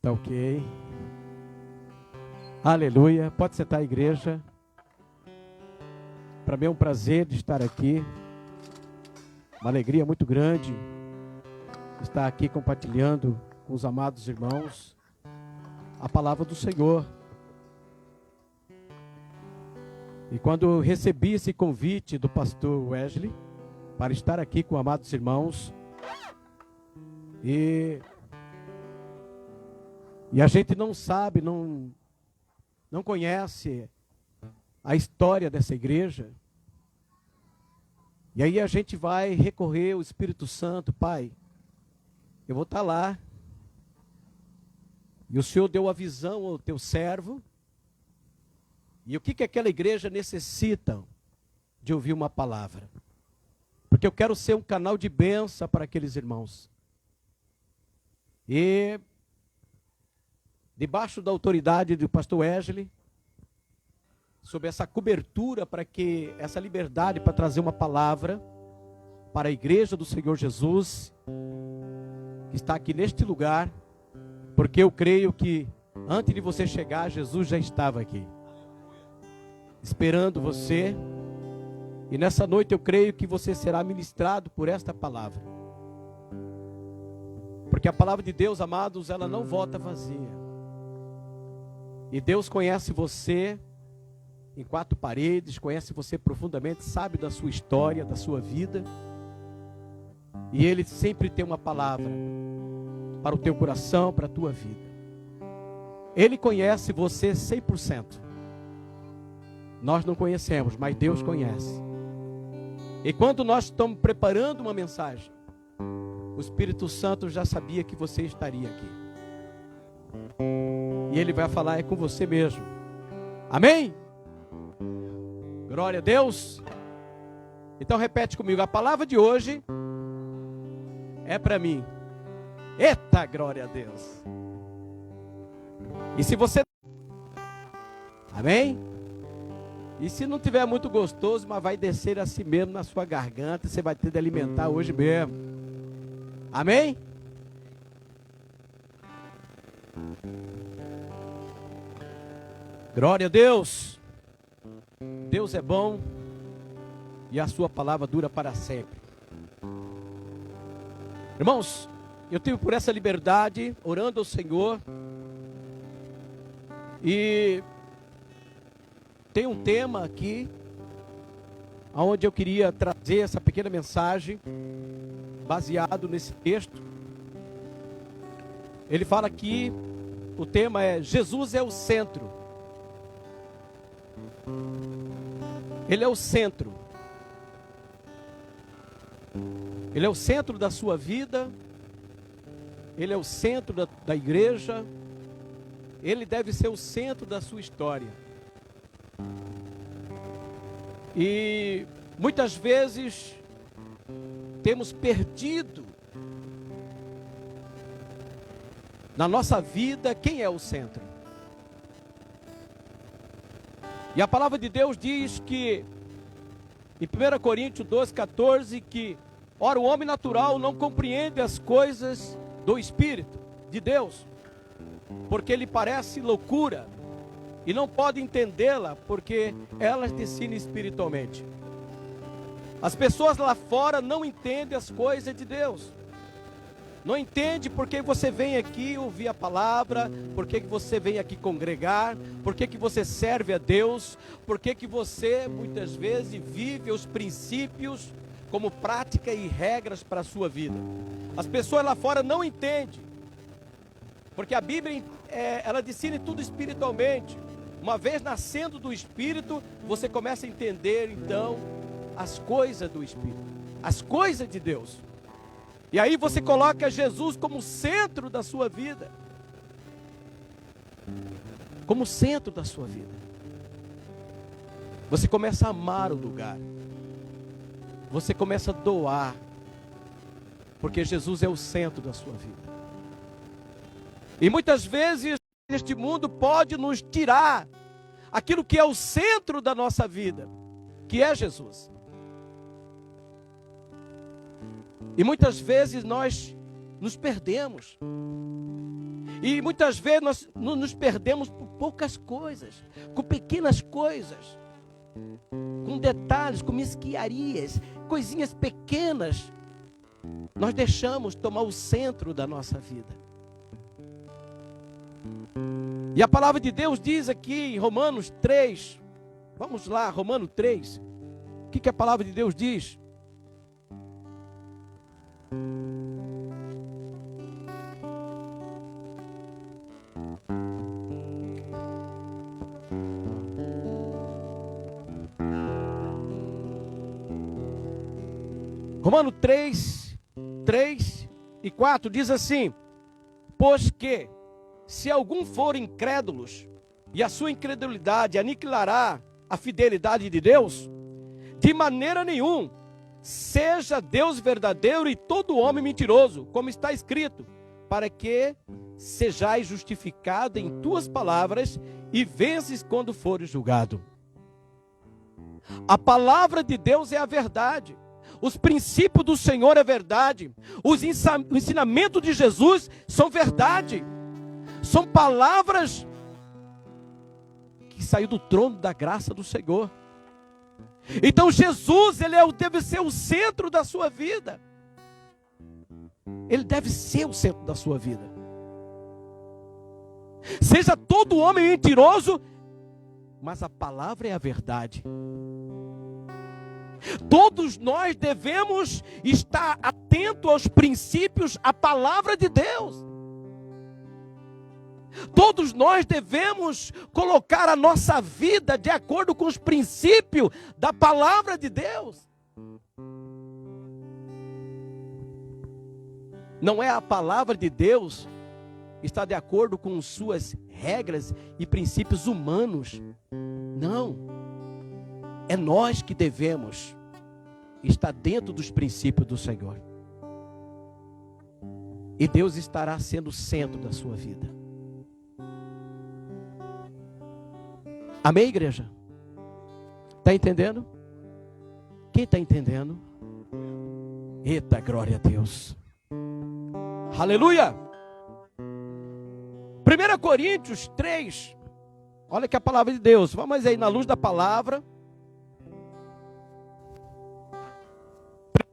Tá ok. Aleluia. Pode sentar, igreja. Para mim é um prazer de estar aqui. Uma alegria muito grande estar aqui compartilhando com os amados irmãos a palavra do Senhor. E quando eu recebi esse convite do pastor Wesley para estar aqui com amados irmãos, e a gente não sabe, não conhece a história dessa igreja. E aí a gente vai recorrer ao Espírito Santo. Pai, eu vou estar lá. E o Senhor deu a visão ao teu servo. E o que aquela igreja necessita de ouvir uma palavra? Porque eu quero ser um canal de bênção para aqueles irmãos. E debaixo da autoridade do pastor Wesley, sob essa cobertura, para que essa liberdade para trazer uma palavra para a igreja do Senhor Jesus, que está aqui neste lugar, porque eu creio que antes de você chegar, Jesus já estava aqui, esperando você, e nessa noite eu creio que você será ministrado por esta palavra, porque a palavra de Deus, amados, ela não volta vazia, e Deus conhece você em quatro paredes, conhece você profundamente, sabe da sua história, da sua vida. E Ele sempre tem uma palavra para o teu coração, para a tua vida. Ele conhece você 100%. Nós não conhecemos, mas Deus conhece. E quando nós estamos preparando uma mensagem, o Espírito Santo já sabia que você estaria aqui. E Ele vai falar com você mesmo. Amém? Glória a Deus. Então repete comigo, a palavra de hoje é para mim. Eita, glória a Deus. E se você... Amém? E se não tiver muito gostoso, mas vai descer assim mesmo na sua garganta, você vai ter de alimentar hoje mesmo. Amém? Glória a Deus. Deus é bom e a sua palavra dura para sempre. Irmãos, eu tive por essa liberdade, orando ao Senhor, e tem um tema aqui, onde eu queria trazer essa pequena mensagem, baseado nesse texto. Ele fala aqui, o tema é: Jesus é o centro. Ele é o centro. Ele é o centro da sua vida. Ele é o centro da igreja. Ele deve ser o centro da sua história. E muitas vezes temos perdido na nossa vida quem é o centro. E a palavra de Deus diz que, em 1 Coríntios 12:14, que, ora, o homem natural não compreende as coisas do Espírito de Deus, porque lhe parece loucura, e não pode entendê-la, porque elas descinem espiritualmente. As pessoas lá fora não entendem as coisas de Deus. Não entende porque você vem aqui ouvir a palavra, porque que você vem aqui congregar, porque que você serve a Deus, porque que você muitas vezes vive os princípios como prática e regras para a sua vida. As pessoas lá fora não entendem, porque a Bíblia ela ensina tudo espiritualmente. Uma vez nascendo do Espírito, você começa a entender então as coisas do Espírito, as coisas de Deus. E aí você coloca Jesus como centro da sua vida. Como centro da sua vida. Você começa a amar o lugar. Você começa a doar. Porque Jesus é o centro da sua vida. E muitas vezes este mundo pode nos tirar aquilo que é o centro da nossa vida, que é Jesus. E muitas vezes nós nos perdemos. E muitas vezes nós nos perdemos por poucas coisas, com pequenas coisas, com detalhes, com mesquiarias, coisinhas pequenas. Nós deixamos tomar o centro da nossa vida. E a palavra de Deus diz aqui em Romanos 3, vamos lá, Romanos 3, o que a palavra de Deus diz? Romanos 3 e 4 diz assim: pois que, se algum for incrédulos, e a sua incredulidade aniquilará a fidelidade de Deus, de maneira nenhuma, seja Deus verdadeiro e todo homem mentiroso, como está escrito, para que sejais justificado em tuas palavras e vences quando fores julgado. A palavra de Deus é a verdade. Os princípios do Senhor é verdade. O ensinamento de Jesus são verdade. São palavras que saíram do trono da graça do Senhor. Então Jesus, deve ser o centro da sua vida. Ele deve ser o centro da sua vida. Seja todo homem mentiroso, mas a palavra é a verdade. Todos nós devemos estar atentos aos princípios, à palavra de Deus. Todos nós devemos colocar a nossa vida de acordo com os princípios da palavra de Deus. Não é a palavra de Deus está de acordo com suas regras e princípios humanos. Não. É nós que devemos estar dentro dos princípios do Senhor. E Deus estará sendo o centro da sua vida. Amém, igreja? Está entendendo? Quem está entendendo? Eita, glória a Deus. Aleluia! 1 Coríntios 3. Olha que a palavra de Deus. Vamos aí na luz da palavra.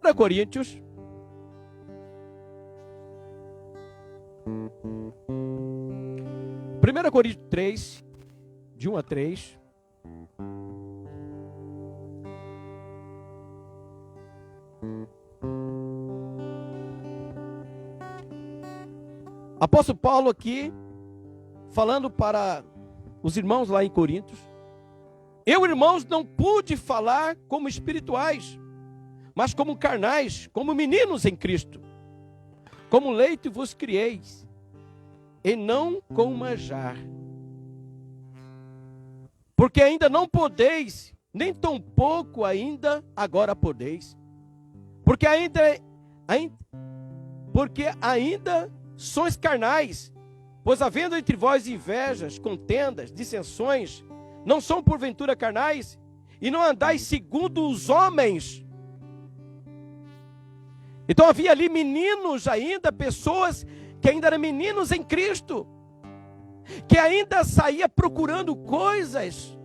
1 Coríntios. Primeira Coríntios 3, de 1 a 3. Apóstolo Paulo aqui, falando para os irmãos lá em Coríntios. Eu, irmãos, não pude falar como espirituais, mas como carnais, como meninos em Cristo. Como leite vos crieis, e não com manjar. Porque ainda não podeis, nem tampouco ainda agora podeis. Porque ainda sois carnais, pois havendo entre vós invejas, contendas, dissensões, não são porventura carnais, e não andais segundo os homens. Então havia ali meninos ainda, pessoas que ainda eram meninos em Cristo, que ainda saía procurando coisas,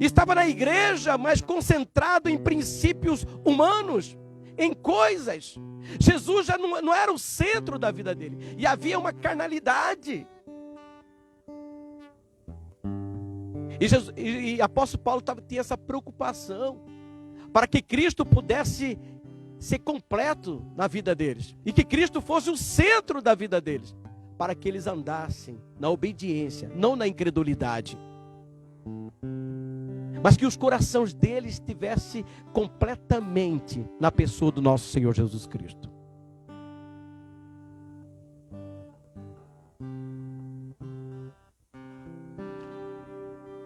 estava na igreja, mas concentrado em princípios humanos, em coisas. Jesus já não era o centro da vida dele, e havia uma carnalidade. E apóstolo Paulo tinha essa preocupação, para que Cristo pudesse ser completo na vida deles, e que Cristo fosse o centro da vida deles, para que eles andassem na obediência, não na incredulidade, mas que os corações deles estivessem completamente na pessoa do nosso Senhor Jesus Cristo.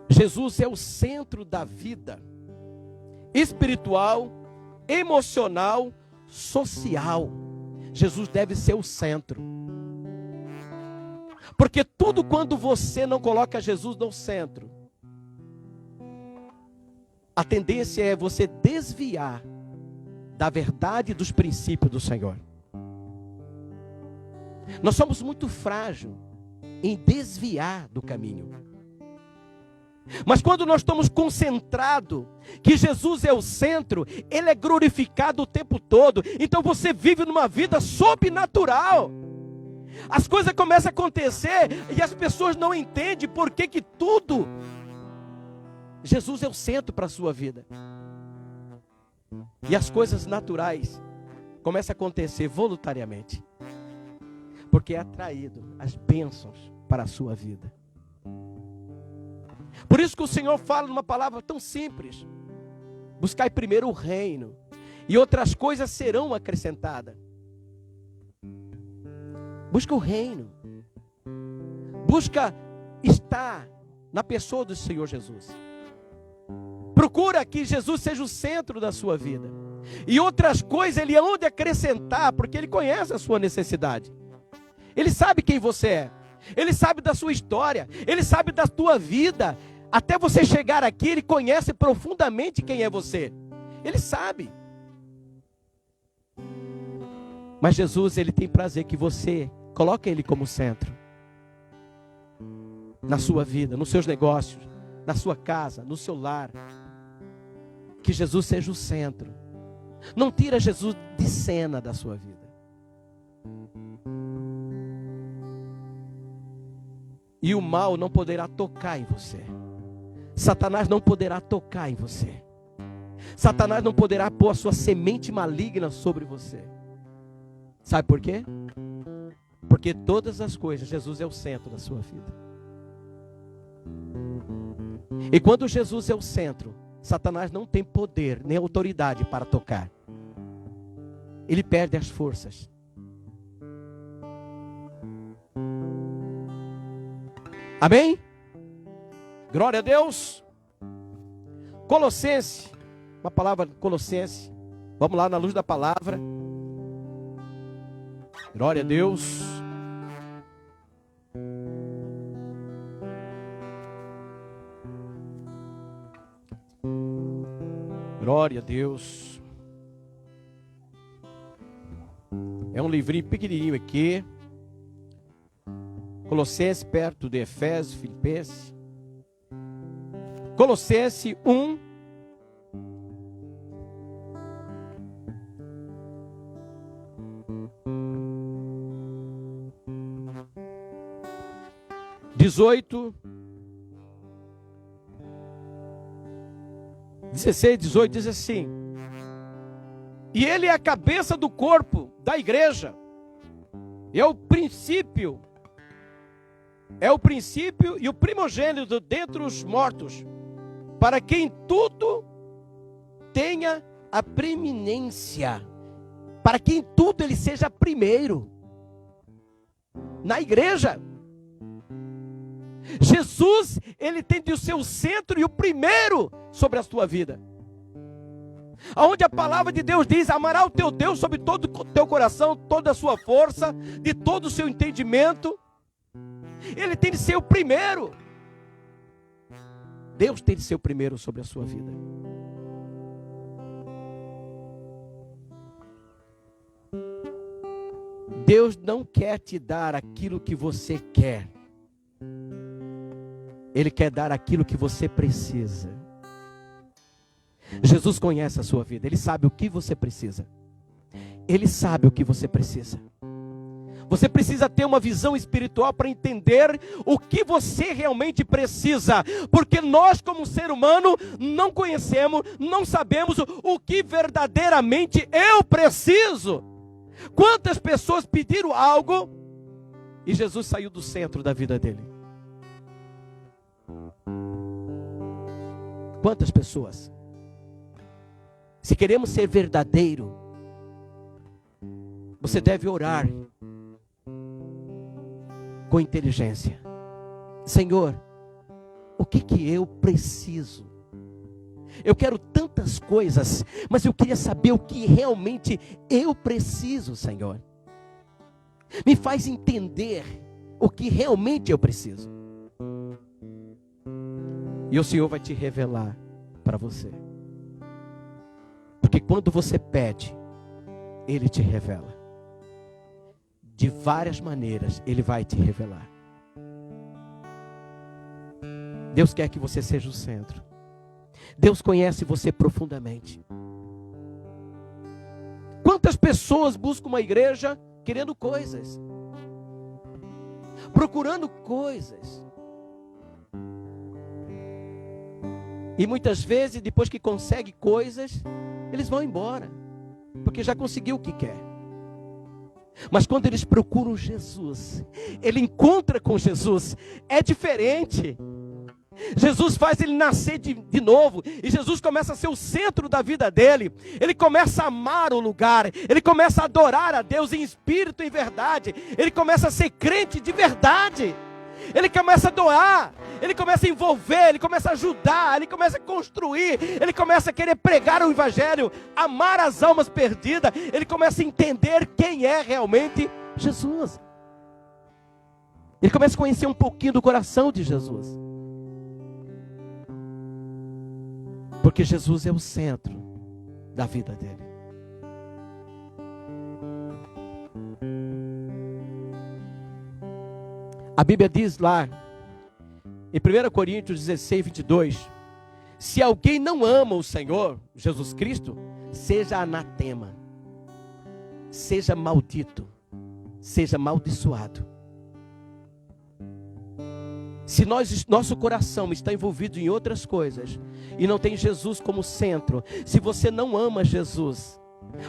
Jesus é o centro da vida espiritual, emocional, social. Jesus deve ser o centro. Porque tudo quando você não coloca Jesus no centro, a tendência é você desviar da verdade e dos princípios do Senhor. Nós somos muito frágeis em desviar do caminho. Mas quando nós estamos concentrados, que Jesus é o centro, Ele é glorificado o tempo todo. Então você vive numa vida sobrenatural. As coisas começam a acontecer e as pessoas não entendem por que tudo. Jesus é o centro para a sua vida. E as coisas naturais começam a acontecer voluntariamente. Porque é atraído as bênçãos para a sua vida. Por isso que o Senhor fala numa palavra tão simples: buscai primeiro o reino, e outras coisas serão acrescentadas. Busca o reino. Busca estar na pessoa do Senhor Jesus. Procura que Jesus seja o centro da sua vida. E outras coisas Ele há de acrescentar, porque Ele conhece a sua necessidade. Ele sabe quem você é. Ele sabe da sua história. Ele sabe da tua vida. Até você chegar aqui, Ele conhece profundamente quem é você. Ele sabe. Mas Jesus, Ele tem prazer que você coloque Ele como centro. Na sua vida, nos seus negócios, na sua casa, no seu lar. Que Jesus seja o centro. Não tira Jesus de cena da sua vida. E o mal não poderá tocar em você. Satanás não poderá tocar em você. Satanás não poderá pôr a sua semente maligna sobre você. Sabe por quê? Porque todas as coisas, Jesus é o centro da sua vida. E quando Jesus é o centro, Satanás não tem poder nem autoridade para tocar. Ele perde as forças. Amém? Glória a Deus. Colossenses, uma palavra Colossenses. Vamos lá na luz da palavra. Glória a Deus. Glória a Deus. É um livrinho pequenininho aqui. Colossenses, perto de Efésios, Filipenses. Colossenses 1. (18, 16, 18) diz assim: e Ele é a cabeça do corpo da igreja, é o princípio e o primogênito dentre os mortos, para que em tudo tenha a preeminência, para que em tudo Ele seja primeiro. Na igreja, Jesus, Ele tem de ser o centro e o primeiro sobre a tua vida. Onde a palavra de Deus diz: amará o teu Deus sobre todo o teu coração, toda a sua força, de todo o seu entendimento. Ele tem de ser o primeiro. Deus tem de ser o primeiro sobre a sua vida. Deus não quer te dar aquilo que você quer. Ele quer dar aquilo que você precisa. Jesus conhece a sua vida. Ele sabe o que você precisa. Ele sabe o que você precisa. Você precisa ter uma visão espiritual para entender o que você realmente precisa. Porque nós, como ser humano, não conhecemos, não sabemos o que verdadeiramente eu preciso. Quantas pessoas pediram algo e Jesus saiu do centro da vida dele? Quantas pessoas? Se queremos ser verdadeiro, você deve orar com inteligência. Senhor, o que eu preciso? Eu quero tantas coisas, mas eu queria saber o que realmente eu preciso, Senhor. Me faz entender o que realmente eu preciso. E o Senhor vai te revelar para você. Porque quando você pede, Ele te revela. de várias maneiras Ele vai te revelar. Deus quer que você seja o centro. Deus conhece você profundamente. Quantas pessoas buscam uma igreja querendo coisas, procurando coisas, e muitas vezes, depois que consegue coisas, eles vão embora, porque já conseguiu o que quer. Mas quando eles procuram Jesus, ele encontra com Jesus, é diferente. Jesus faz ele nascer de novo, e Jesus começa a ser o centro da vida dele. Ele começa a amar o lugar, ele começa a adorar a Deus em espírito e em verdade, ele começa a ser crente de verdade, ele começa a doar, ele começa a envolver, ele começa a ajudar, ele começa a construir, ele começa a querer pregar o evangelho, amar as almas perdidas, ele começa a entender quem é realmente Jesus. Ele começa a conhecer um pouquinho do coração de Jesus. Porque Jesus é o centro da vida dele. A Bíblia diz lá, em 1 Coríntios 16, 22, se alguém não ama o Senhor, Jesus Cristo, seja anatema, seja maldito, seja amaldiçoado. Se nosso coração está envolvido em outras coisas e não tem Jesus como centro, se você não ama Jesus,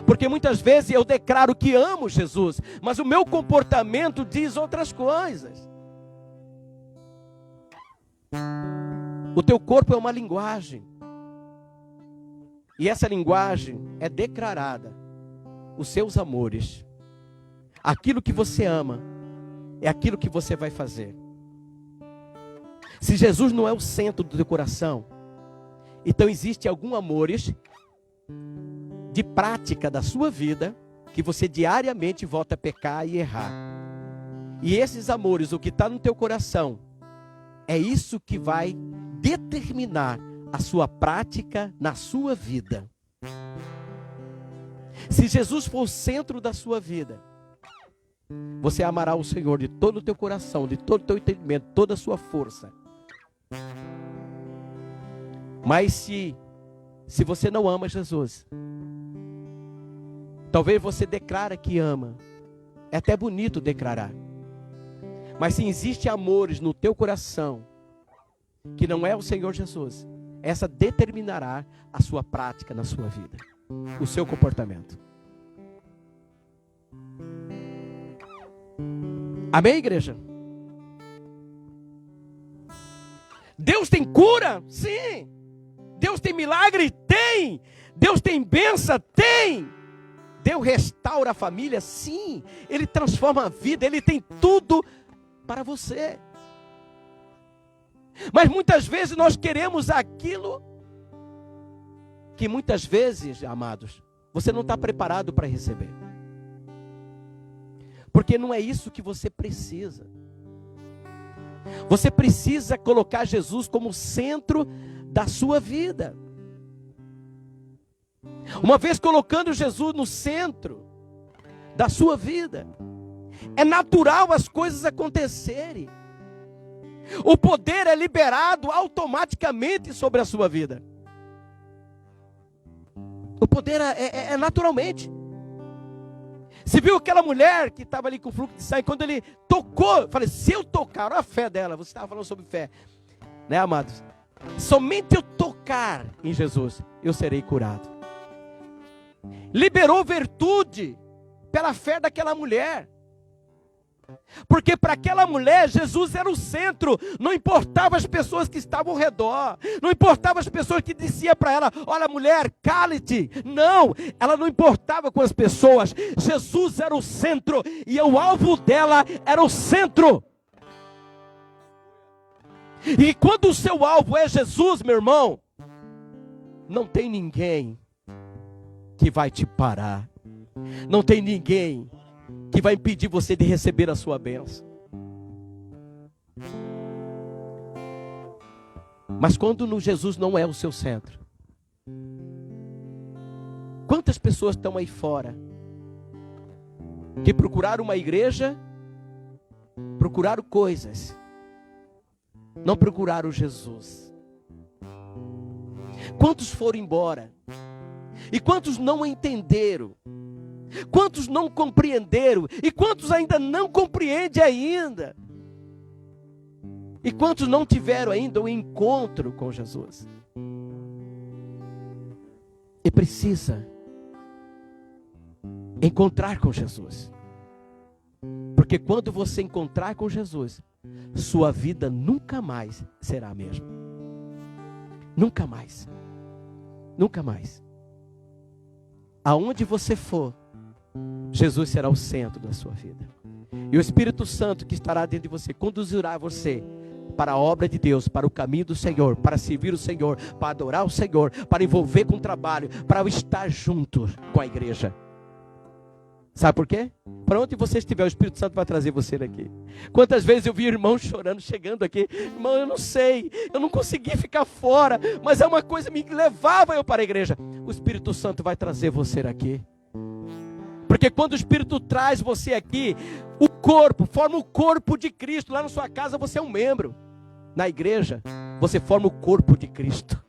porque muitas vezes eu declaro que amo Jesus, mas o meu comportamento diz outras coisas. O teu corpo é uma linguagem, e essa linguagem é declarada, os seus amores, aquilo que você ama, é aquilo que você vai fazer. Se Jesus não é o centro do teu coração, então existe algum amores de prática da sua vida que você diariamente volta a pecar e errar. E esses amores, o que está no teu coração, é isso que vai determinar a sua prática na sua vida. Se Jesus for o centro da sua vida, você amará o Senhor de todo o teu coração, de todo o teu entendimento, toda a sua força. Mas se você não ama Jesus, talvez você declara que ama, é até bonito declarar, mas se existe amores no teu coração, que não é o Senhor Jesus, essa determinará a sua prática na sua vida, o seu comportamento. Amém, igreja? Deus tem cura? Sim. Deus tem milagre? Tem. Deus tem bênção? Tem. Deus restaura a família? Sim. Ele transforma a vida, Ele tem tudo para você. Mas muitas vezes nós queremos aquilo que muitas vezes, amados, você não está preparado para receber. Porque não é isso que você precisa. Você precisa colocar Jesus como centro da sua vida. Uma vez colocando Jesus no centro da sua vida, é natural as coisas acontecerem. O poder é liberado automaticamente sobre a sua vida. O poder é naturalmente. Você viu aquela mulher que estava ali com fluxo de sangue, quando ele tocou, eu falei, se eu tocar, olha a fé dela, você estava falando sobre fé, né, amados? Somente eu tocar em Jesus, eu serei curado. Liberou virtude pela fé daquela mulher. Porque para aquela mulher, Jesus era o centro. Não importava as pessoas que estavam ao redor. Não importava as pessoas que diziam para ela, olha mulher, cale-te. Não, ela não importava com as pessoas. Jesus era o centro. E o alvo dela era o centro. E quando o seu alvo é Jesus, meu irmão, não tem ninguém que vai te parar. Não tem ninguém que vai impedir você de receber a sua bênção. Mas quando no Jesus não é o seu centro, quantas pessoas estão aí fora que procuraram uma igreja, procuraram coisas, não procuraram Jesus. Quantos foram embora? E quantos não entenderam? Quantos não compreenderam? E quantos ainda não compreendem ainda? E quantos não tiveram ainda o encontro com Jesus? E precisa encontrar com Jesus. Porque quando você encontrar com Jesus, sua vida nunca mais será a mesma. Nunca mais. Nunca mais. Aonde você for, Jesus será o centro da sua vida. E o Espírito Santo que estará dentro de você conduzirá você para a obra de Deus, para o caminho do Senhor, para servir o Senhor, para adorar o Senhor, para envolver com o trabalho, para estar junto com a igreja. Sabe por quê? Para onde você estiver, o Espírito Santo vai trazer você daqui. Quantas vezes eu vi irmãos chorando, chegando aqui. Irmão, eu não sei, eu não consegui ficar fora, mas é uma coisa que me levava eu para a igreja. O Espírito Santo vai trazer você aqui. Porque quando o Espírito traz você aqui, o corpo, forma o corpo de Cristo. Lá na sua casa você é um membro. Na igreja, você forma o corpo de Cristo.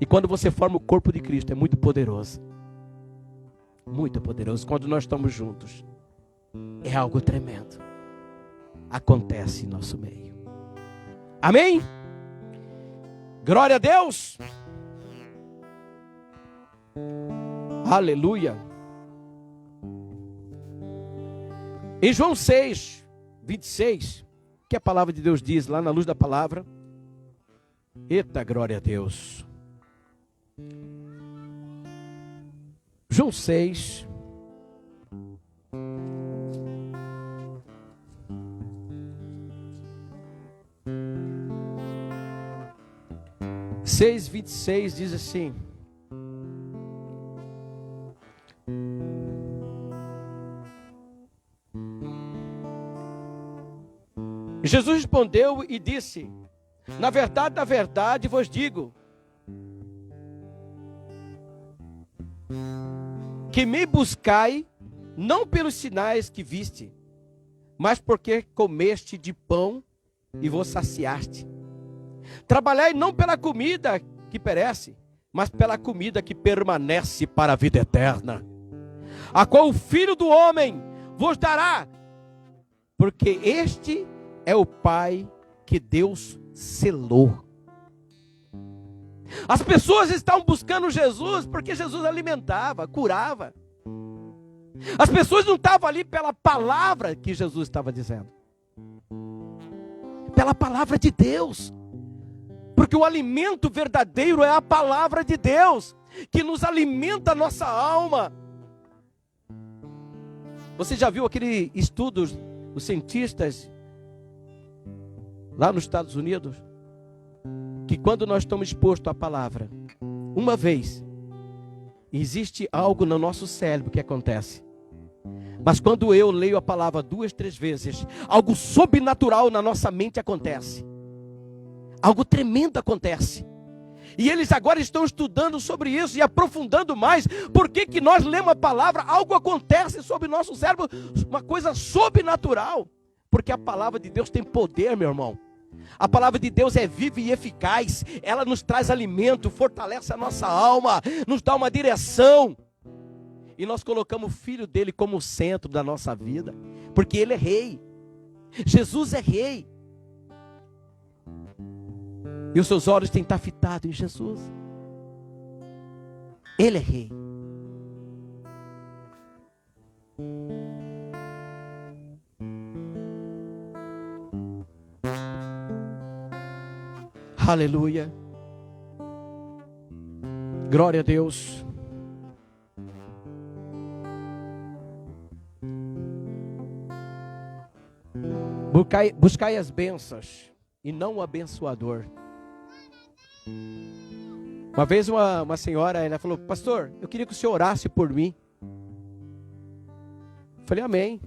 E quando você forma o corpo de Cristo, é muito poderoso. Muito poderoso. Quando nós estamos juntos, é algo tremendo. Acontece em nosso meio. Amém? Glória a Deus. Aleluia. Em João 6, 26, que a palavra de Deus diz, lá na luz da palavra. Eita, glória a Deus. João 6. Seis, 26 diz assim: Jesus respondeu e disse: na verdade vos digo, que me buscai, não pelos sinais que viste, mas porque comeste de pão e vos saciaste. Trabalhai não pela comida que perece, mas pela comida que permanece para a vida eterna, a qual o Filho do Homem vos dará, porque este é o Pai que Deus selou. As pessoas estão buscando Jesus porque Jesus alimentava, curava. As pessoas não estavam ali pela palavra que Jesus estava dizendo, pela palavra de Deus. Porque o alimento verdadeiro é a palavra de Deus, que nos alimenta a nossa alma. Você já viu aquele estudo, os cientistas lá nos Estados Unidos, que quando nós estamos expostos à palavra, uma vez, existe algo no nosso cérebro que acontece. Mas quando eu leio a palavra 2, 3 vezes, algo sobrenatural na nossa mente acontece. Algo tremendo acontece. E eles agora estão estudando sobre isso e aprofundando mais. Por que que nós lemos a palavra, algo acontece sobre o nosso cérebro, uma coisa sobrenatural. Porque a palavra de Deus tem poder, meu irmão. A palavra de Deus é viva e eficaz. Ela nos traz alimento, fortalece a nossa alma, nos dá uma direção. E nós colocamos o Filho dele como centro da nossa vida, porque ele é rei. Jesus é rei. E os seus olhos têm que estar fitados em Jesus. Ele é rei. Aleluia. Glória a Deus. Buscai as bênçãos e não o abençoador. Uma vez uma senhora, ela falou: pastor, eu queria que o senhor orasse por mim. Eu falei: amém.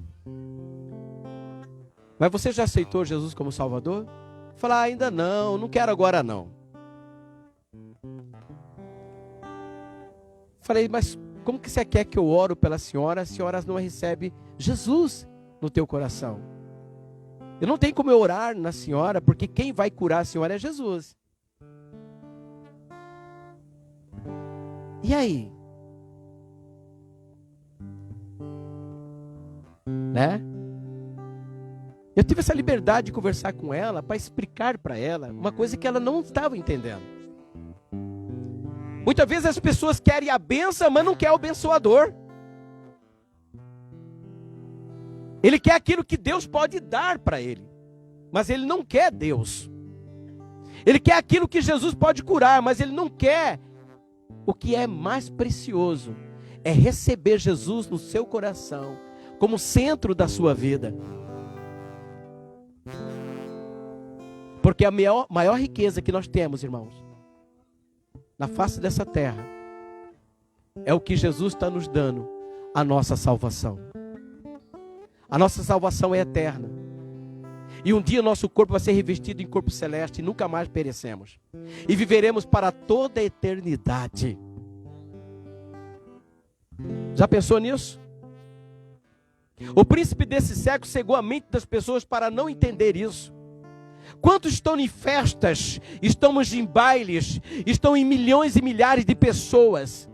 Mas você já aceitou Jesus como Salvador? Eu falei: ainda não, não quero agora não. Eu falei: mas Como que você quer que eu oro pela senhora, a senhora não recebe Jesus no teu coração? Eu não tenho como eu orar na senhora, porque quem vai curar a senhora é Jesus. E aí? Né? Eu tive essa liberdade de conversar com ela, para explicar para ela uma coisa que ela não estava entendendo. Muitas vezes as pessoas querem a bênção, mas não quer o abençoador. Ele quer aquilo que Deus pode dar para ele, mas ele não quer Deus. Ele quer aquilo que Jesus pode curar, mas ele não quer o que é mais precioso, é receber Jesus no seu coração, como centro da sua vida. Porque a maior riqueza que nós temos, irmãos, na face dessa terra, é o que Jesus está nos dando, a nossa salvação. A nossa salvação é eterna. E um dia o nosso corpo vai ser revestido em corpo celeste e nunca mais perecemos. E viveremos para toda a eternidade. Já pensou nisso? O príncipe desse século cegou a mente das pessoas para não entender isso. Quantos estão em festas, estamos em bailes, estão em milhões e milhares de pessoas.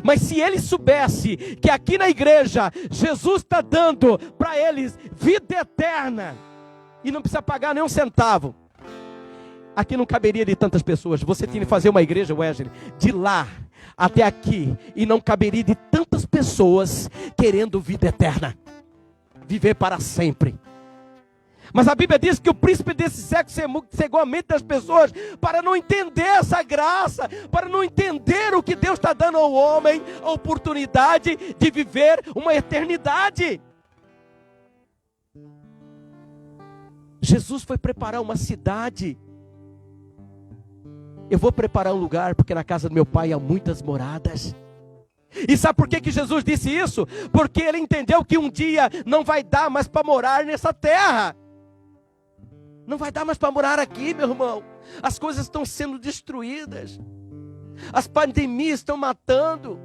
Mas se eles soubessem que aqui na igreja, Jesus está dando para eles vida eterna, e não precisa pagar nem um centavo, aqui não caberia de tantas pessoas. Você tinha que fazer uma igreja, Wesley, de lá até aqui, e não caberia de tantas pessoas querendo vida eterna, viver para sempre. Mas a Bíblia diz que o príncipe desse século cegou a mente das pessoas para não entender essa graça, para não entender o que Deus está dando ao homem, a oportunidade de viver uma eternidade. Jesus foi preparar uma cidade. Eu vou preparar um lugar, porque na casa do meu pai há muitas moradas. E sabe por que Jesus disse isso? Porque ele entendeu que um dia não vai dar mais para morar nessa terra. Não vai dar mais para morar aqui, meu irmão. As coisas estão sendo destruídas. As pandemias estão matando.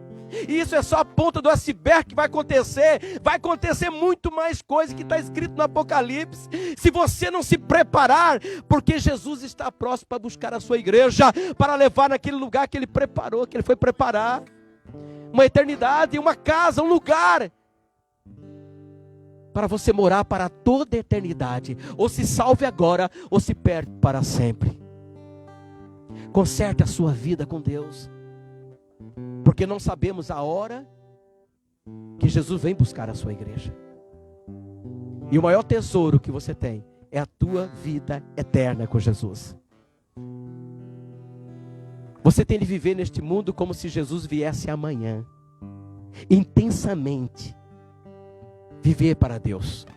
E isso é só a ponta do iceberg que vai acontecer. Vai acontecer muito mais coisa que está escrito no Apocalipse. Se você não se preparar, porque Jesus está próximo para buscar a sua igreja, para levar naquele lugar que ele preparou, que ele foi preparar. Uma eternidade, uma casa, um lugar para você morar para toda a eternidade. Ou se salve agora, ou se perde para sempre. Conserte a sua vida com Deus, porque não sabemos a hora que Jesus vem buscar a sua igreja. E o maior tesouro que você tem é a tua vida eterna com Jesus. Você tem de viver neste mundo como se Jesus viesse amanhã, intensamente. Viver para Deus,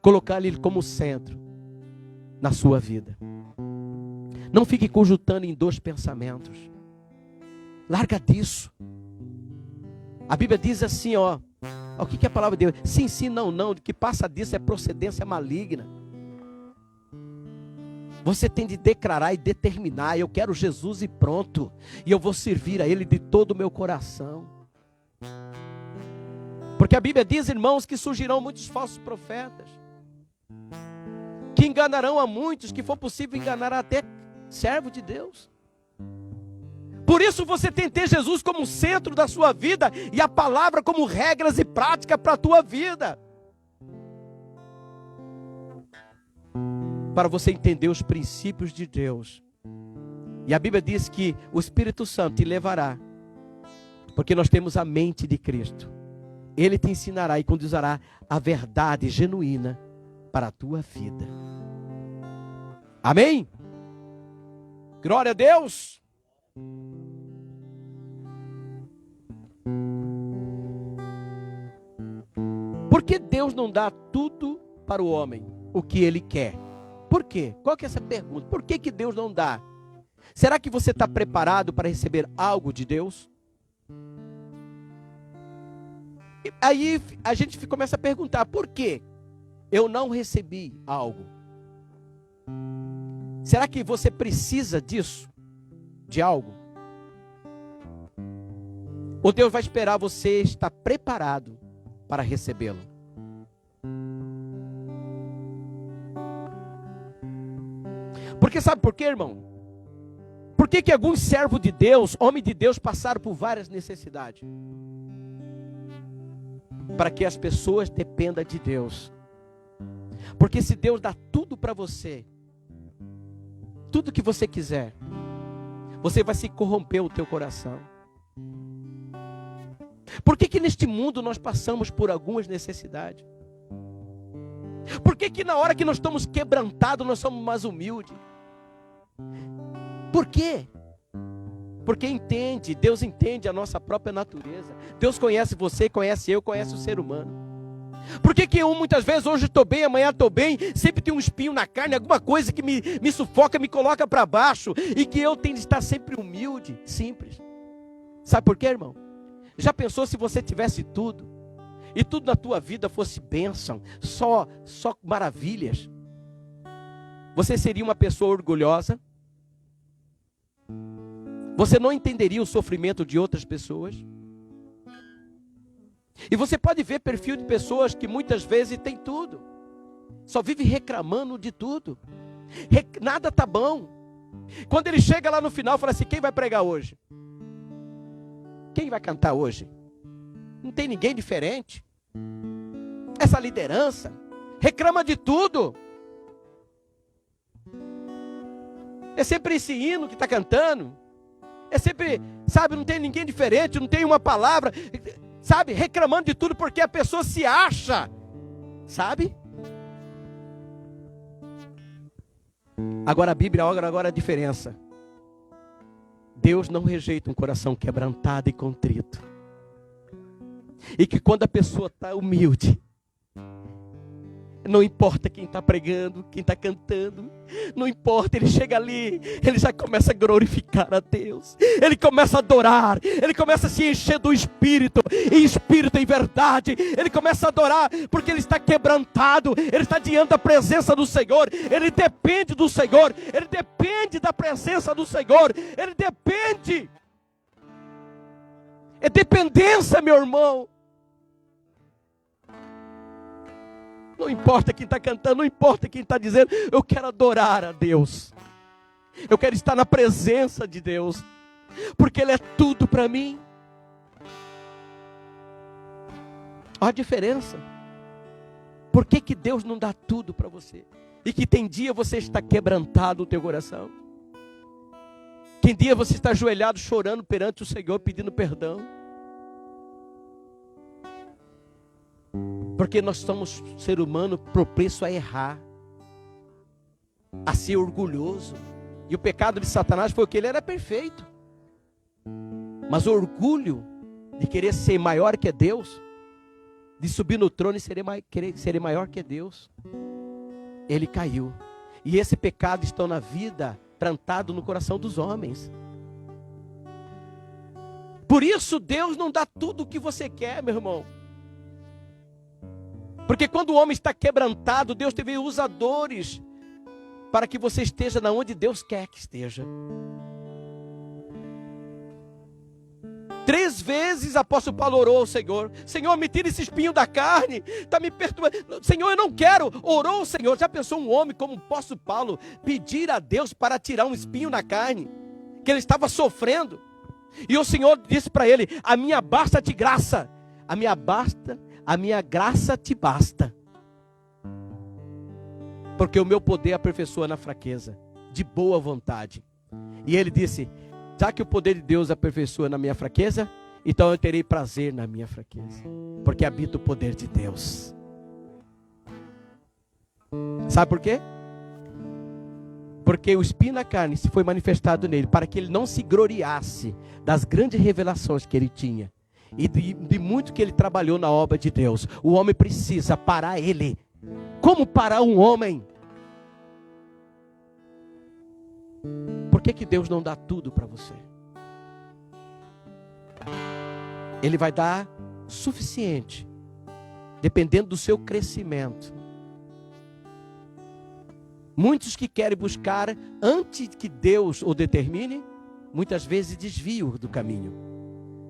colocar Ele como centro na sua vida. Não fique conjuntando em dois pensamentos. Larga disso. A Bíblia diz assim, ó, o que é a palavra de Deus? Sim, sim, não, não. O que passa disso é procedência maligna. Você tem de declarar e determinar: eu quero Jesus e pronto. E eu vou servir a Ele de todo o meu coração. Porque a Bíblia diz, irmãos, que surgirão muitos falsos profetas, que enganarão a muitos, que for possível enganar até servo de Deus. Por isso você tem que ter Jesus como centro da sua vida, e a palavra como regras e prática para a tua vida. Para você entender os princípios de Deus. E a Bíblia diz que o Espírito Santo te levará, porque nós temos a mente de Cristo. Ele te ensinará e conduzirá a verdade genuína para a tua vida. Amém? Glória a Deus. Por que Deus não dá tudo para o homem, o que ele quer? Por quê? Qual que é essa pergunta? Por que Deus não dá? Será que você está preparado para receber algo de Deus? Aí a gente começa a perguntar: por que eu não recebi algo? Será que você precisa disso? De algo? Ou Deus vai esperar você estar preparado para recebê-lo? Porque sabe por quê, irmão? Por que alguns servos de Deus, homens de Deus, passaram por várias necessidades? Para que as pessoas dependam de Deus. Porque se Deus dá tudo para você, tudo que você quiser, você vai se corromper o teu coração. Por que neste mundo nós passamos por algumas necessidades? Por que na hora que nós estamos quebrantados, nós somos mais humildes? Por quê? Porque Deus entende a nossa própria natureza. Deus conhece você, conhece eu, conhece o ser humano. Por que eu muitas vezes, hoje estou bem, amanhã estou bem, sempre tem um espinho na carne, alguma coisa que me sufoca, me coloca para baixo, e que eu tenho de estar sempre humilde, simples. Sabe por quê, irmão? Já pensou se você tivesse tudo, e tudo na tua vida fosse bênção, só maravilhas? Você seria uma pessoa orgulhosa? Você não entenderia o sofrimento de outras pessoas? E você pode ver perfil de pessoas que muitas vezes tem tudo, só vive reclamando de tudo, nada tá bom. Quando ele chega lá no final, fala assim: quem vai pregar hoje? Quem vai cantar hoje? Não tem ninguém diferente. Essa liderança reclama de tudo. É sempre esse hino que está cantando. É sempre, sabe, não tem ninguém diferente, não tem uma palavra, sabe, reclamando de tudo porque a pessoa se acha, sabe? Agora a Bíblia, agora a diferença. Deus não rejeita um coração quebrantado e contrito. E que quando a pessoa está humilde, não importa quem está pregando, quem está cantando, não importa, ele chega ali, ele já começa a glorificar a Deus, ele começa a adorar, ele começa a se encher do Espírito, em Espírito, em verdade, ele começa a adorar, porque ele está quebrantado, ele está diante da presença do Senhor, ele depende do Senhor, ele depende da presença do Senhor, ele depende, é dependência, meu irmão. Não importa quem está cantando, não importa quem está dizendo, eu quero adorar a Deus. Eu quero estar na presença de Deus, porque Ele é tudo para mim. Olha a diferença. Por que Deus não dá tudo para você? E que tem dia você está quebrantado o teu coração. Tem dia você está ajoelhado chorando perante o Senhor, pedindo perdão. Porque nós somos ser humano propenso a errar, a ser orgulhoso. E o pecado de Satanás foi o que ele era perfeito. Mas o orgulho de querer ser maior que Deus, de subir no trono e querer ser maior que Deus, ele caiu. E esse pecado está na vida, plantado no coração dos homens. Por isso Deus não dá tudo o que você quer, meu irmão. Porque quando o homem está quebrantado, Deus teve usadores para que você esteja na onde Deus quer que esteja. 3 vezes o apóstolo Paulo orou ao Senhor: Senhor, me tira esse espinho da carne, está me perturbando. Senhor, eu não quero. Orou ao Senhor. Já pensou um homem como o apóstolo Paulo pedir a Deus para tirar um espinho na carne, que ele estava sofrendo? E o Senhor disse para ele: a minha basta te graça, a minha graça te basta, porque o meu poder aperfeiçoa na fraqueza, de boa vontade. E ele disse: já que o poder de Deus aperfeiçoa na minha fraqueza, então eu terei prazer na minha fraqueza, porque habita o poder de Deus. Sabe por quê? Porque o espinho na carne se foi manifestado nele, para que ele não se gloriasse das grandes revelações que ele tinha, e de muito que ele trabalhou na obra de Deus. O homem precisa parar ele. Como parar um homem? Por que Deus não dá tudo para você? Ele vai dar suficiente, dependendo do seu crescimento. Muitos que querem buscar antes que Deus o determine, muitas vezes desviam do caminho.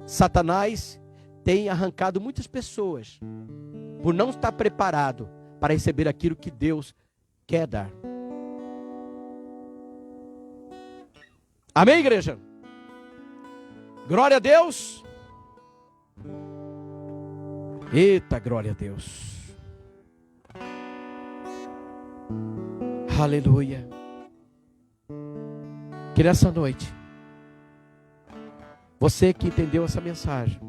Satanás tem arrancado muitas pessoas por não estar preparado para receber aquilo que Deus quer dar. Amém, igreja? Glória a Deus. Eita, glória a Deus. Aleluia. Que nessa noite, você que entendeu essa mensagem,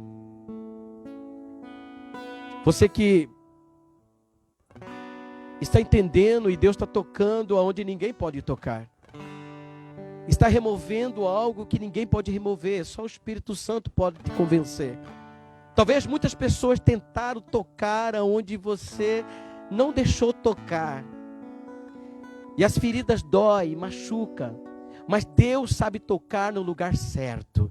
você que está entendendo e Deus está tocando aonde ninguém pode tocar, está removendo algo que ninguém pode remover, só o Espírito Santo pode te convencer. Talvez muitas pessoas tentaram tocar aonde você não deixou tocar, e as feridas doem, machucam, mas Deus sabe tocar no lugar certo.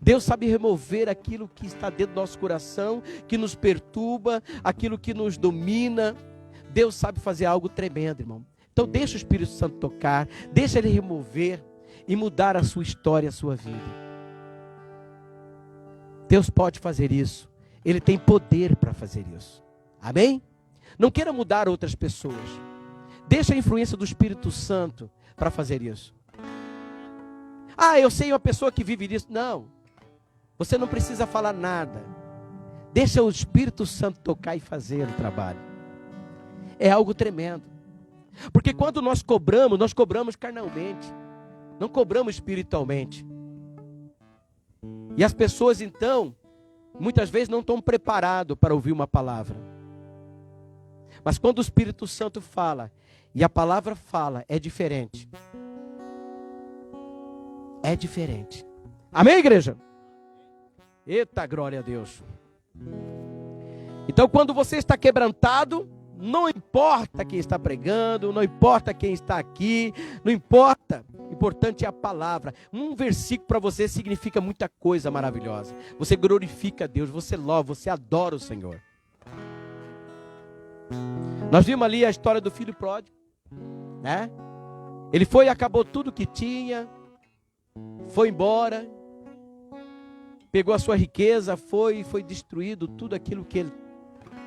Deus sabe remover aquilo que está dentro do nosso coração, que nos perturba, aquilo que nos domina. Deus sabe fazer algo tremendo, irmão. Então deixa o Espírito Santo tocar, deixa Ele remover e mudar a sua história, a sua vida. Deus pode fazer isso. Ele tem poder para fazer isso. Amém? Não queira mudar outras pessoas. Deixa a influência do Espírito Santo para fazer isso. Ah, eu sei uma pessoa que vive disso. Não. Você não precisa falar nada. Deixa o Espírito Santo tocar e fazer o trabalho. É algo tremendo. Porque quando nós cobramos carnalmente. Não cobramos espiritualmente. E as pessoas então, muitas vezes não estão preparadas para ouvir uma palavra. Mas quando o Espírito Santo fala, e a palavra fala, é diferente. É diferente. Amém, igreja? Eita, glória a Deus. Então, quando você está quebrantado, não importa quem está pregando, não importa quem está aqui, não importa. O importante é a palavra. Um versículo para você significa muita coisa maravilhosa. Você glorifica a Deus, você louva, você adora o Senhor. Nós vimos ali a história do filho pródigo, né? Ele foi e acabou tudo que tinha, foi embora, pegou a sua riqueza, foi destruído tudo aquilo que ele,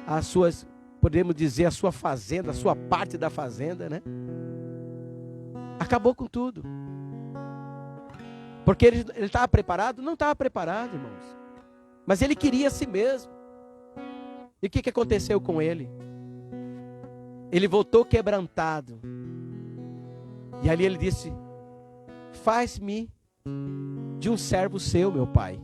as suas, podemos dizer, a sua fazenda, a sua parte da fazenda, né? Acabou com tudo. Porque ele estava preparado? Não estava preparado, irmãos. Mas ele queria a si mesmo. E o que aconteceu com ele? Ele voltou quebrantado. E ali ele disse: faz-me de um servo seu, meu pai.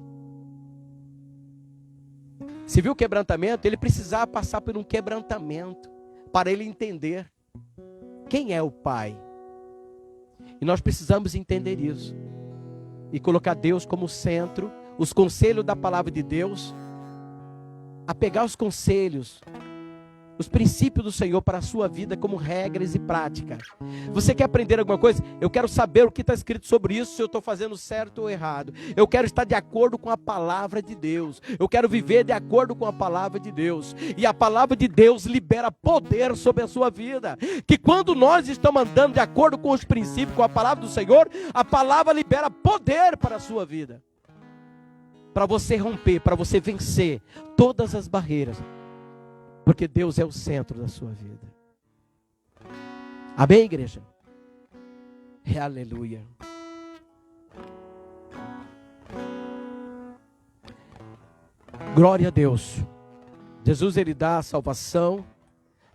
Você viu o quebrantamento? Ele precisava passar por um quebrantamento para ele entender quem é o pai. E nós precisamos entender isso. E colocar Deus como centro, os conselhos da palavra de Deus, a pegar os conselhos, os princípios do Senhor para a sua vida como regras e práticas. Você quer aprender alguma coisa? Eu quero saber o que está escrito sobre isso, se eu estou fazendo certo ou errado. Eu quero estar de acordo com a palavra de Deus. Eu quero viver de acordo com a palavra de Deus. E a palavra de Deus libera poder sobre a sua vida. Que quando nós estamos andando de acordo com os princípios, com a palavra do Senhor, a palavra libera poder para a sua vida. Para você romper, para você vencer todas as barreiras. Porque Deus é o centro da sua vida. Amém, igreja? Aleluia. Glória a Deus. Jesus, ele dá a salvação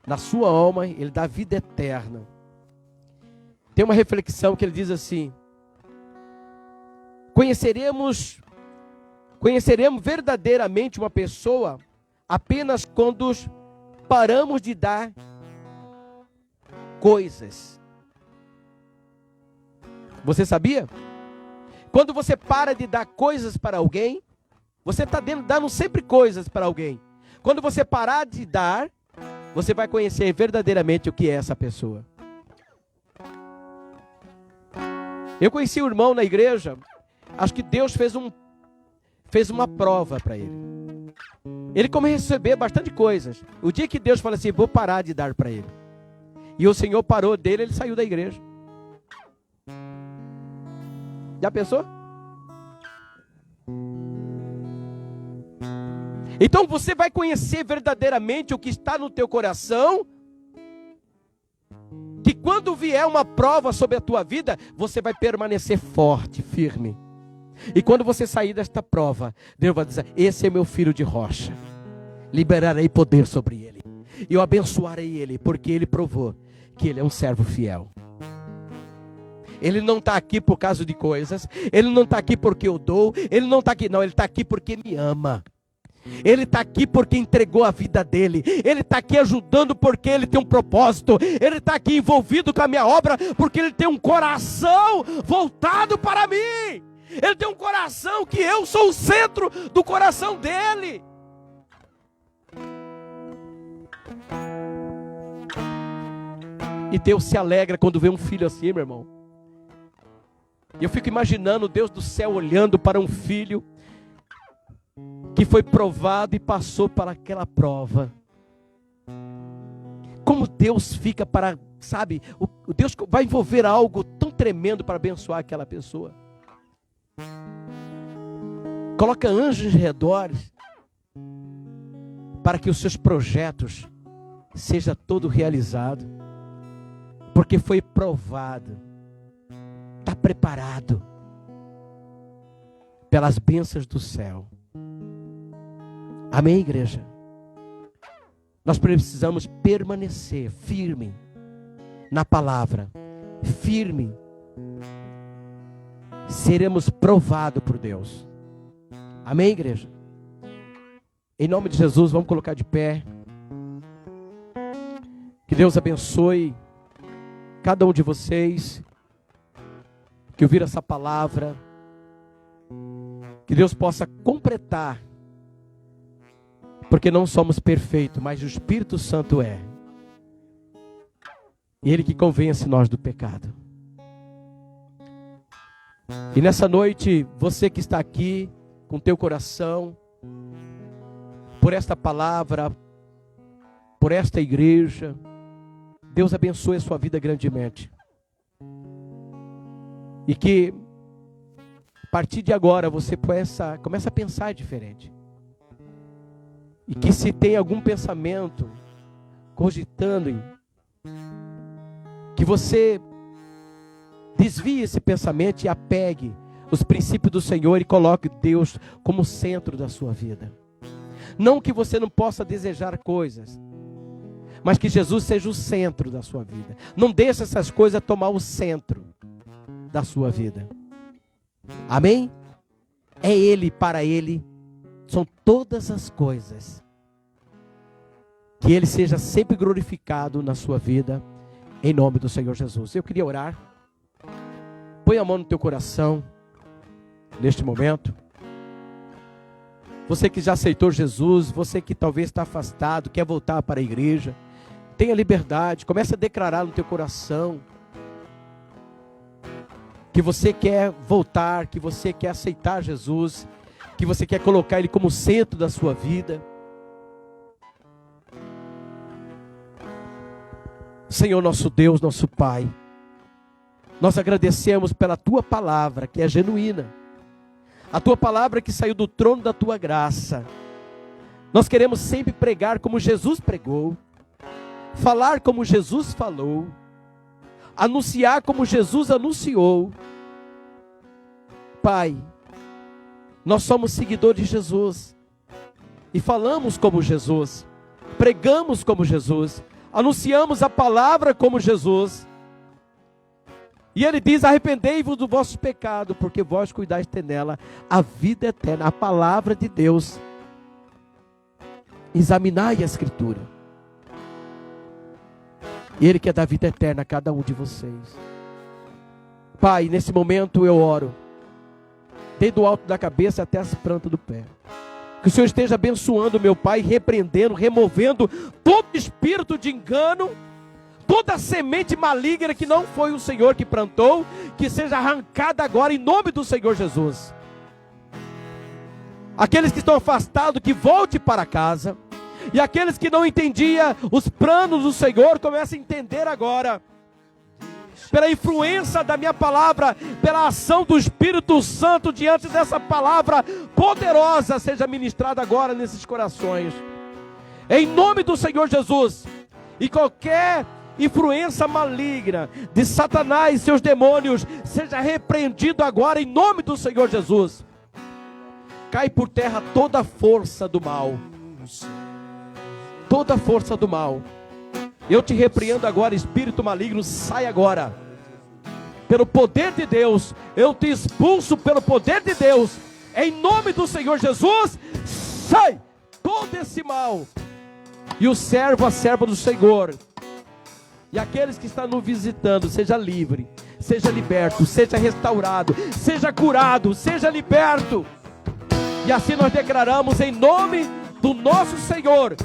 na sua alma, ele dá a vida eterna. Tem uma reflexão que ele diz assim: conheceremos verdadeiramente uma pessoa apenas quando paramos de dar coisas. Você sabia? Quando você para de dar coisas para alguém, você está dando sempre coisas para alguém. Quando você parar de dar, você vai conhecer verdadeiramente o que é essa pessoa. Eu conheci um irmão na igreja, acho que Deus fez uma prova para ele. Ele começou a receber bastante coisas. O dia que Deus falou assim: vou parar de dar para ele. E o Senhor parou dele, ele saiu da igreja. Já pensou? Então você vai conhecer verdadeiramente o que está no teu coração, que quando vier uma prova sobre a tua vida, você vai permanecer forte, firme. E quando você sair desta prova, Deus vai dizer: esse é meu filho de rocha, liberarei poder sobre ele, e eu abençoarei ele, porque ele provou que ele é um servo fiel. Ele não está aqui por causa de coisas, ele não está aqui porque eu dou, ele não está aqui, não, ele está aqui porque me ama. Ele está aqui porque entregou a vida dele. Ele está aqui ajudando porque ele tem um propósito. Ele está aqui envolvido com a minha obra porque ele tem um coração voltado para mim. Ele tem um coração que eu sou o centro do coração dele. E Deus se alegra quando vê um filho assim, meu irmão. E eu fico imaginando Deus do céu olhando para um filho que foi provado e passou para aquela prova. Como Deus fica para, sabe, o Deus vai envolver algo tão tremendo para abençoar aquela pessoa. Coloca anjos ao redor para que os seus projetos seja todo realizado, porque foi provado, está preparado pelas bênçãos do céu. Amém, igreja? Nós precisamos permanecer firme na palavra, firme. Seremos provados por Deus. Amém, igreja? Em nome de Jesus, vamos colocar de pé. Que Deus abençoe cada um de vocês que ouviram essa palavra. Que Deus possa completar, porque não somos perfeitos, mas o Espírito Santo é. E Ele que convence nós do pecado. E nessa noite, você que está aqui com teu coração, por esta palavra, por esta igreja, Deus abençoe a sua vida grandemente. E que a partir de agora você começa a pensar diferente. E que se tem algum pensamento cogitando, que você desvie esse pensamento e apegue os princípios do Senhor e coloque Deus como centro da sua vida. Não que você não possa desejar coisas, mas que Jesus seja o centro da sua vida. Não deixe essas coisas tomar o centro da sua vida. Amém? É Ele, para Ele são todas as coisas. Que Ele seja sempre glorificado na sua vida, em nome do Senhor Jesus. Eu queria orar. Põe a mão no teu coração, neste momento. Você que já aceitou Jesus, você que talvez está afastado, quer voltar para a igreja, tenha liberdade, comece a declarar no teu coração que você quer voltar, que você quer aceitar Jesus, que você quer colocar Ele como centro da sua vida. Senhor nosso Deus, nosso Pai, nós agradecemos pela Tua palavra que é genuína, a Tua palavra que saiu do trono da Tua graça. Nós queremos sempre pregar como Jesus pregou, falar como Jesus falou, anunciar como Jesus anunciou. Pai, nós somos seguidores de Jesus e falamos como Jesus, pregamos como Jesus, anunciamos a palavra como Jesus. E Ele diz: arrependei-vos do vosso pecado, porque vós cuidais ter nela a vida eterna, a palavra de Deus. Examinai a Escritura. E Ele quer dar vida eterna a cada um de vocês. Pai, nesse momento eu oro, desde o alto da cabeça até as plantas do pé. Que o Senhor esteja abençoando, meu Pai, repreendendo, removendo todo espírito de engano, toda semente maligna que não foi o Senhor que plantou, que seja arrancada agora em nome do Senhor Jesus. Aqueles que estão afastados, que volte para casa. E aqueles que não entendiam os planos do Senhor, comecem a entender agora. pela influência da minha palavra, pela ação do Espírito Santo diante dessa palavra poderosa, seja ministrada agora nesses corações. Em nome do Senhor Jesus. E qualquer influência maligna de Satanás e seus demônios seja repreendido agora em nome do Senhor Jesus. Cai por terra toda a força do mal. Toda a força do mal. Eu te repreendo agora, espírito maligno, sai agora. Pelo poder de Deus, eu te expulso pelo poder de Deus. Em nome do Senhor Jesus, sai todo esse mal. E o servo, a serva do Senhor, e aqueles que estão nos visitando, seja livre, seja liberto, seja restaurado, seja curado, seja liberto. E assim nós declaramos em nome do nosso Senhor